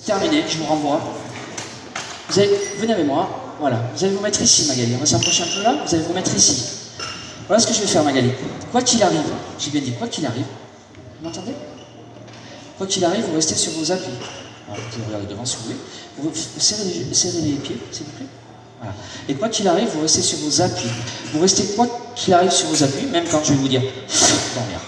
Terminé, je vous renvoie. Venez avec moi, voilà. Vous allez vous mettre ici, Magali. On va s'approcher un peu là, vous allez vous mettre ici. Voilà ce que je vais faire, Magali. Quoi qu'il arrive, j'ai bien dit, quoi qu'il arrive, vous m'entendez? Quoi qu'il arrive, vous restez sur vos appuis. Alors, vous pouvez regarder devant si vous voulez. Vous serrez les pieds, s'il vous plaît. Voilà. Et quoi qu'il arrive, vous restez sur vos appuis. Vous restez quoi qu'il arrive sur vos appuis, même quand je vais vous dire dormir.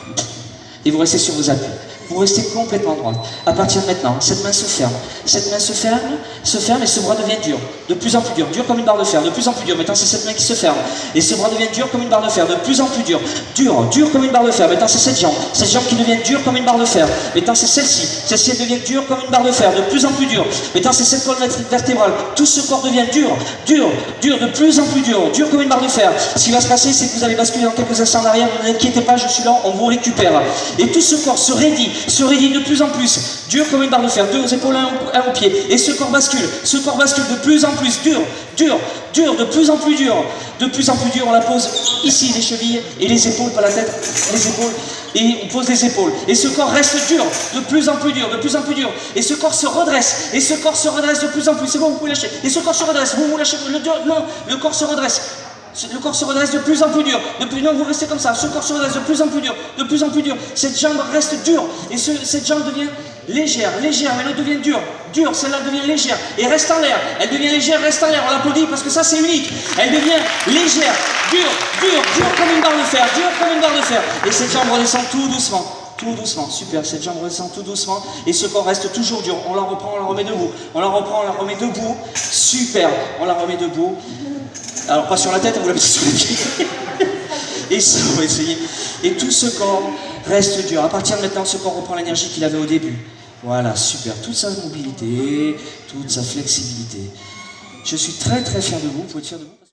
Et vous restez sur vos appuis. Vous restez complètement droit. À partir de maintenant, cette main se ferme. Cette main se ferme et ce bras devient dur. De plus en plus dur. Dur comme une barre de fer. De plus en plus dur. Maintenant, c'est cette main qui se ferme. Et ce bras devient dur comme une barre de fer. De plus en plus dur. Dur comme une barre de fer. Maintenant, c'est cette jambe. Cette jambe qui devient dure comme une barre de fer. Maintenant, c'est celle-ci. Celle-ci, elle devient dure comme une barre de fer. De plus en plus dur. Maintenant, c'est cette colonne vertébrale. Tout ce corps devient dur. De plus en plus dur. Dur comme une barre de fer. Ce qui va se passer, c'est que vous allez basculer dans quelques instants en arrière. Ne vous inquiétez pas, je suis là. On vous récupère. Et tout ce corps se raidit de plus en plus, dur comme une barre de fer, deux aux épaules, un aux pieds, et ce corps bascule de plus en plus, dur, de plus en plus dur, on la pose ici, les chevilles et les épaules, pas la tête, les épaules, et on pose les épaules, et ce corps reste dur, de plus en plus dur, et ce corps se redresse, de plus en plus, c'est bon, vous pouvez lâcher, et ce corps se redresse, vous lâchez, le corps se redresse. Le corps se redresse de plus en plus dur. Non, vous restez comme ça. Ce corps se redresse de plus en plus dur. Cette jambe reste dure. Et cette jambe devient légère. Mais elle devient dure. Celle-là devient légère. Et reste en l'air. Elle devient légère, reste en l'air. On l'applaudit parce que ça, c'est unique. Elle devient légère, dure comme une barre de fer. Et cette jambe redescend tout doucement, super, cette jambe redescend tout doucement et ce corps reste toujours dur. On la reprend, on la remet debout. Super, on la remet debout. Alors pas sur la tête, vous la mettez sur les pieds. Et ça, on va essayer. Et tout ce corps reste dur. À partir de maintenant, ce corps reprend l'énergie qu'il avait au début. Voilà, super. Toute sa mobilité, toute sa flexibilité. Je suis très très fier de vous. Vous pouvez être fier de vous.